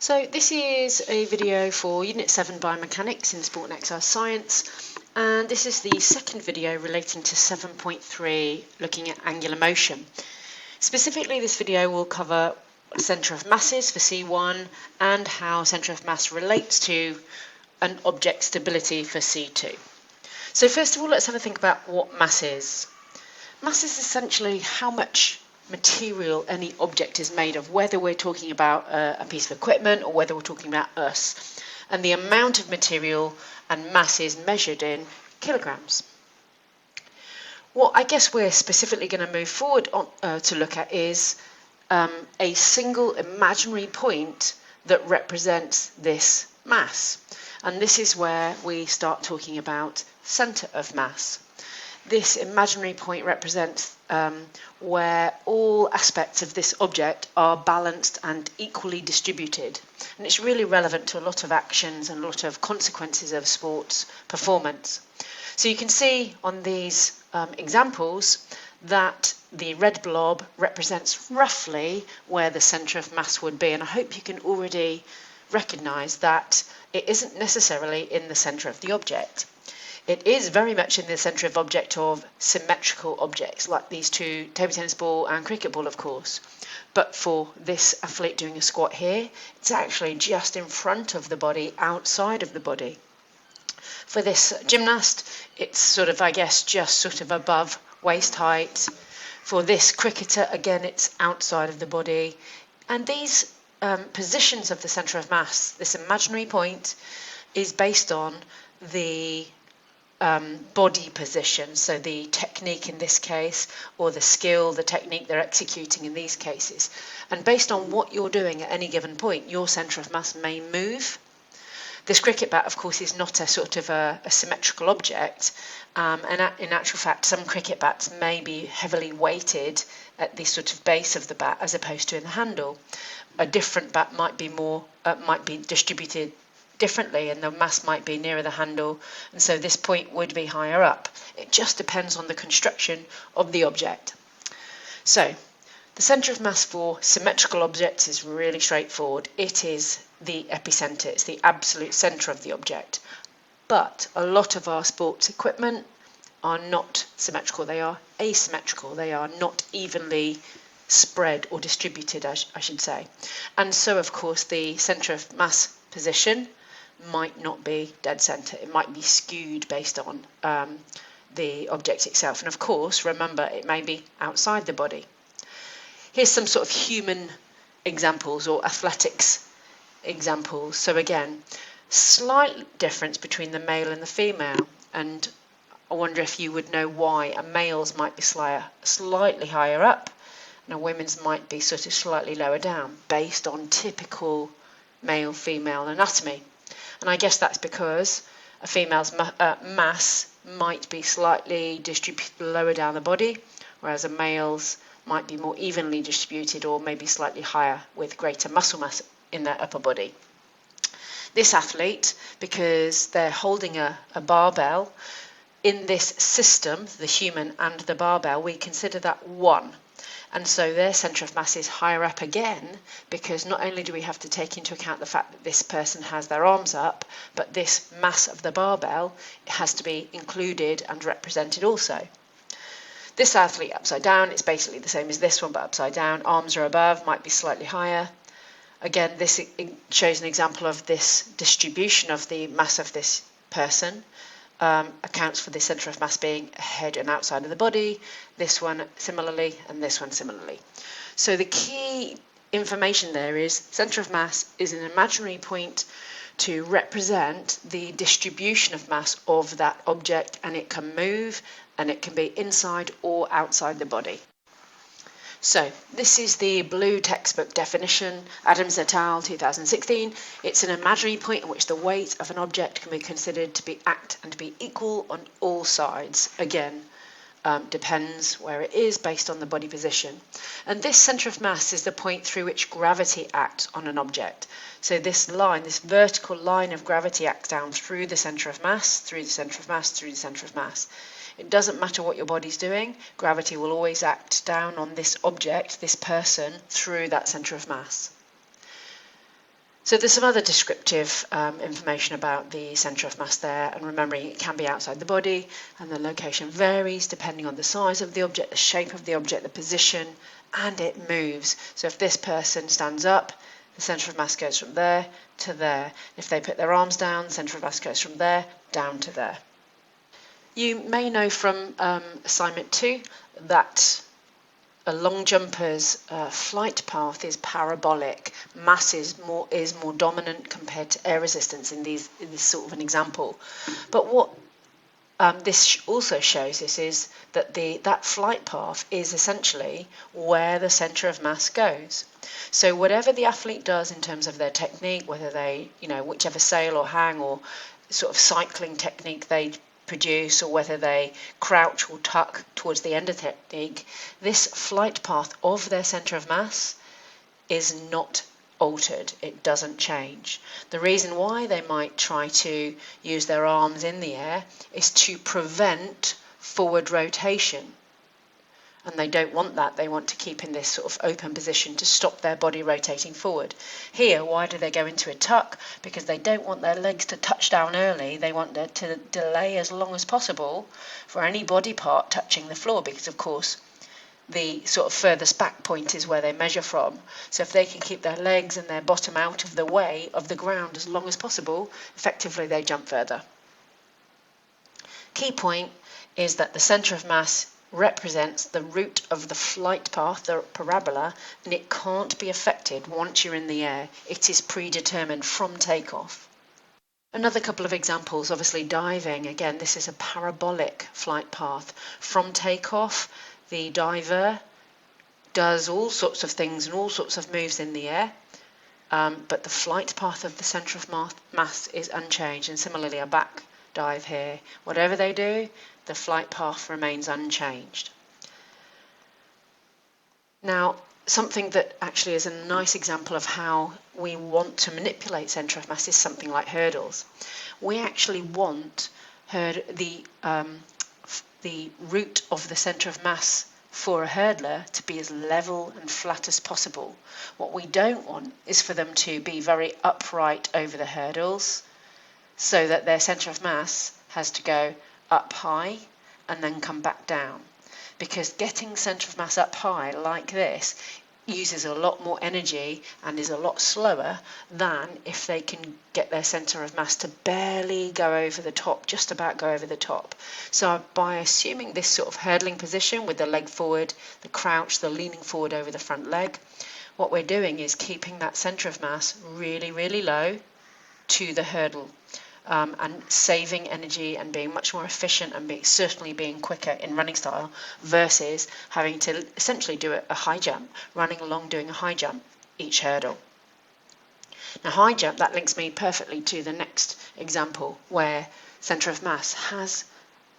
So this is a video for Unit 7 Biomechanics in Sport and Exercise Science, and this is the second video relating to 7.3 looking at angular motion. Specifically, this video will cover centre of masses for C1 and how centre of mass relates to an object stability for C2. So first of all, let's have a think about what mass is. Mass is essentially how much material any object is made of, whether we're talking about a piece of equipment or whether we're talking about us. And the amount of material and mass is measured in kilograms. What I guess we're specifically going to move forward on, to look at is a single imaginary point that represents this mass. And this is where we start talking about centre of mass. This imaginary point represents where all aspects of this object are balanced and equally distributed. And it's really relevant to a lot of actions and a lot of consequences of sports performance. So you can see on these examples that the red blob represents roughly where the centre of mass would be. And I hope you can already recognise that it isn't necessarily in the centre of the object. It is very much in the centre of object of symmetrical objects, like these two, table tennis ball and cricket ball, of course. But for this athlete doing a squat here, it's actually just in front of the body, outside of the body. For this gymnast, it's sort of, I guess, just sort of above waist height. For this cricketer, again, it's outside of the body. And these positions of the centre of mass, this imaginary point, is based on the body position, so the technique in this case, or the skill, the technique they're executing in these cases. And based on what you're doing at any given point, your centre of mass may move. This cricket bat, of course, is not a sort of a symmetrical object, and in actual fact, some cricket bats may be heavily weighted at the sort of base of the bat as opposed to in the handle. A different bat might be distributed differently, and the mass might be nearer the handle, and so this point would be higher up. It just depends on the construction of the object. So the centre of mass for symmetrical objects is really straightforward. It is the epicenter, it's the absolute centre of the object. But a lot of our sports equipment are not symmetrical, they are asymmetrical, they are not evenly spread or distributed, I should say. And so, of course, the centre of mass position might not be dead centre. It might be skewed based on the object itself. And of course, remember, it may be outside the body. Here's some sort of human examples or athletics examples. So again, slight difference between the male and the female. And I wonder if you would know why. A male's might be slightly higher up, and a women's might be sort of slightly lower down, based on typical male-female anatomy. And I guess that's because a female's mass might be slightly distributed lower down the body, whereas a male's might be more evenly distributed or maybe slightly higher with greater muscle mass in their upper body. This athlete, because they're holding a barbell, in this system, the human and the barbell, we consider that one. And so their centre of mass is higher up again, because not only do we have to take into account the fact that this person has their arms up, but this mass of the barbell has to be included and represented also. This athlete upside down, it's basically the same as this one, but upside down. Arms are above, might be slightly higher. Again, this shows an example of this distribution of the mass of this person. Accounts for the centre of mass being ahead and outside of the body, this one similarly, and this one similarly. So the key information there is centre of mass is an imaginary point to represent the distribution of mass of that object, and it can move, and it can be inside or outside the body. So this is the blue textbook definition, Adams et al. 2016. It's an imaginary point in which the weight of an object can be considered to be act and to be equal on all sides. Again, depends where it is based on the body position. And this centre of mass is the point through which gravity acts on an object. So this line, this vertical line of gravity acts down through the centre of mass, through the centre of mass, through the centre of mass. It doesn't matter what your body's doing, gravity will always act down on this object, this person, through that centre of mass. So there's some other descriptive information about the centre of mass there, and remembering it can be outside the body, and the location varies depending on the size of the object, the shape of the object, the position, and it moves. So if this person stands up, the centre of mass goes from there to there. If they put their arms down, the centre of mass goes from there down to there. You may know from assignment 2 that a long jumper's flight path is parabolic. Mass is more dominant compared to air resistance in this sort of an example. But what this also shows us is that that flight path is essentially where the centre of mass goes. So whatever the athlete does in terms of their technique, whether they, whichever sail or hang or sort of cycling technique they produce, or whether they crouch or tuck towards the end of the technique, this flight path of their centre of mass is not altered. It doesn't change. The reason why they might try to use their arms in the air is to prevent forward rotation. And they don't want that. They want to keep in this sort of open position to stop their body rotating forward. Here, why do they go into a tuck? Because they don't want their legs to touch down early. They want to delay as long as possible for any body part touching the floor, because of course the sort of furthest back point is where they measure from. So if they can keep their legs and their bottom out of the way of the ground as long as possible, effectively they jump further. Key point is that the centre of mass represents the route of the flight path, the parabola, and it can't be affected once you're in the air. It is predetermined from takeoff. Another couple of examples, obviously diving. Again, this is a parabolic flight path. From takeoff, the diver does all sorts of things and all sorts of moves in the air, but the flight path of the centre of mass is unchanged. And similarly, a back dive here. Whatever they do, the flight path remains unchanged. Now, something that actually is a nice example of how we want to manipulate centre of mass is something like hurdles. We actually want the route of the centre of mass for a hurdler to be as level and flat as possible. What we don't want is for them to be very upright over the hurdles, so that their centre of mass has to go up high and then come back down. Because getting centre of mass up high like this uses a lot more energy and is a lot slower than if they can get their centre of mass to barely go over the top, just about go over the top. So by assuming this sort of hurdling position with the leg forward, the crouch, the leaning forward over the front leg, what we're doing is keeping that centre of mass really, really low to the hurdle. And saving energy and being much more efficient and certainly being quicker in running style versus having to essentially do a high jump, running along doing a high jump each hurdle. Now high jump, that links me perfectly to the next example where centre of mass has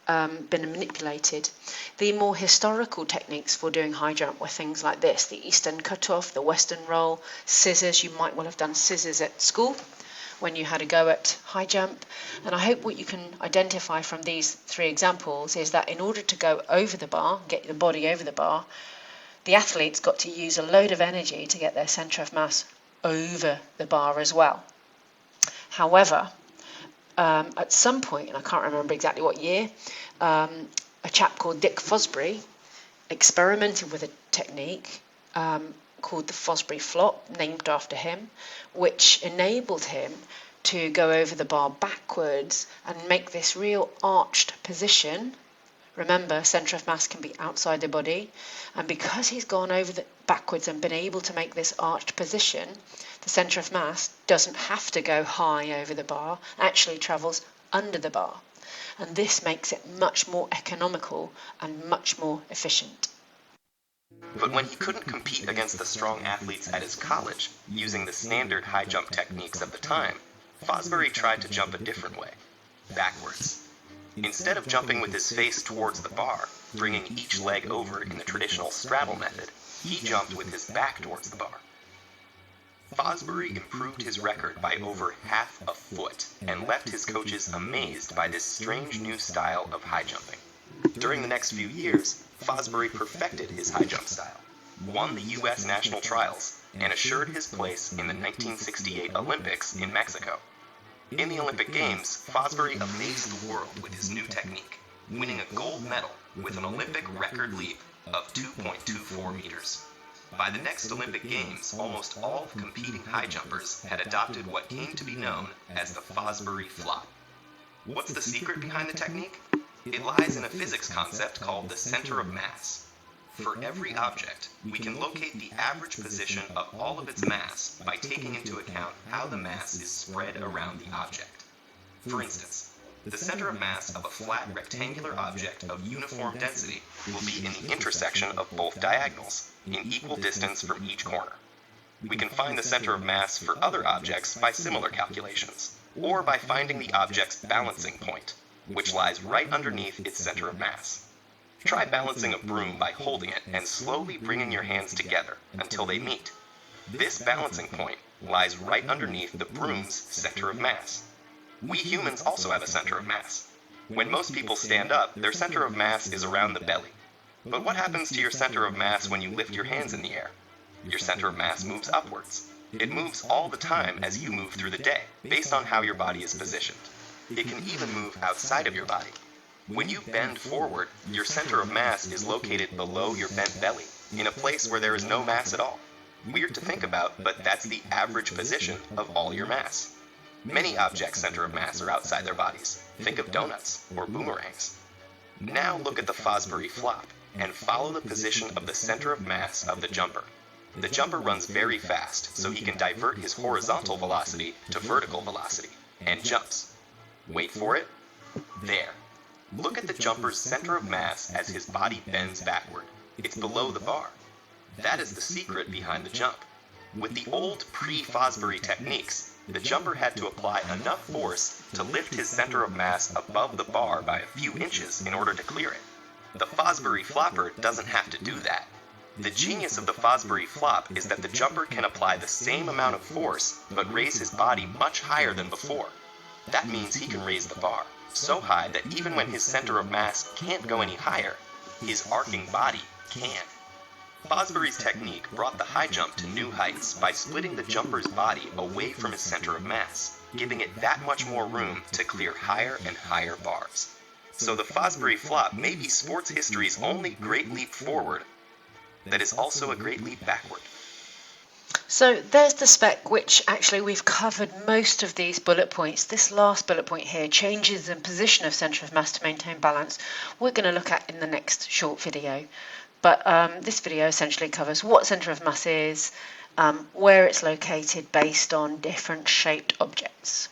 been manipulated. The more historical techniques for doing high jump were things like this: the eastern cutoff, the western roll, scissors. You might well have done scissors at school when you had a go at high jump. And I hope what you can identify from these 3 examples is that in order to go over the bar, get the body over the bar, the athlete's got to use a load of energy to get their centre of mass over the bar as well. However, at some point, and I can't remember exactly what year, a chap called Dick Fosbury experimented with a technique called the Fosbury flop, named after him, which enabled him to go over the bar backwards and make this real arched position. Remember, centre of mass can be outside the body, and because he's gone over backwards and been able to make this arched position, the centre of mass doesn't have to go high over the bar, actually travels under the bar. And this makes it much more economical and much more efficient. But when he couldn't compete against the strong athletes at his college, using the standard high jump techniques of the time, Fosbury tried to jump a different way, backwards. Instead of jumping with his face towards the bar, bringing each leg over in the traditional straddle method, he jumped with his back towards the bar. Fosbury improved his record by over half a foot and left his coaches amazed by this strange new style of high jumping. During the next few years, Fosbury perfected his high jump style. won the U.S. national trials, and assured his place in the 1968 Olympics in Mexico. In the Olympic Games, Fosbury amazed the world with his new technique, winning a gold medal with an Olympic record leap of 2.24 meters. By the next Olympic Games, almost all competing high jumpers had adopted what came to be known as the Fosbury flop. What's the secret behind the technique? It lies in a physics concept called the center of mass. For every object, we can locate the average position of all of its mass by taking into account how the mass is spread around the object. For instance, the center of mass of a flat rectangular object of uniform density will be in the intersection of both diagonals, in equal distance from each corner. We can find the center of mass for other objects by similar calculations, or by finding the object's balancing point, which lies right underneath its center of mass. Try balancing a broom by holding it and slowly bringing your hands together until they meet. This balancing point lies right underneath the broom's center of mass. We humans also have a center of mass. When most people stand up, their center of mass is around the belly. But what happens to your center of mass when you lift your hands in the air? Your center of mass moves upwards. It moves all the time as you move through the day, based on how your body is positioned. It can even move outside of your body. When you bend forward, your center of mass is located below your bent belly, in a place where there is no mass at all. Weird to think about, but that's the average position of all your mass. Many objects' center of mass are outside their bodies. Think of donuts or boomerangs. Now look at the Fosbury flop, and follow the position of the center of mass of the jumper. The jumper runs very fast, so he can divert his horizontal velocity to vertical velocity, and jumps. Wait for it. There. Look at the jumper's center of mass as his body bends backward. It's below the bar. That is the secret behind the jump. With the old pre-Fosbury techniques, the jumper had to apply enough force to lift his center of mass above the bar by a few inches in order to clear it. The Fosbury flopper doesn't have to do that. The genius of the Fosbury flop is that the jumper can apply the same amount of force, but raise his body much higher than before. That means he can raise the bar so high that even when his center of mass can't go any higher, his arcing body can. Fosbury's technique brought the high jump to new heights by splitting the jumper's body away from his center of mass, giving it that much more room to clear higher and higher bars. So the Fosbury flop may be sports history's only great leap forward, that is also a great leap backward. So there's the spec, which actually we've covered most of these bullet points. This last bullet point here, changes in position of centre of mass to maintain balance, we're going to look at in the next short video. But this video essentially covers what centre of mass is, where it's located based on different shaped objects.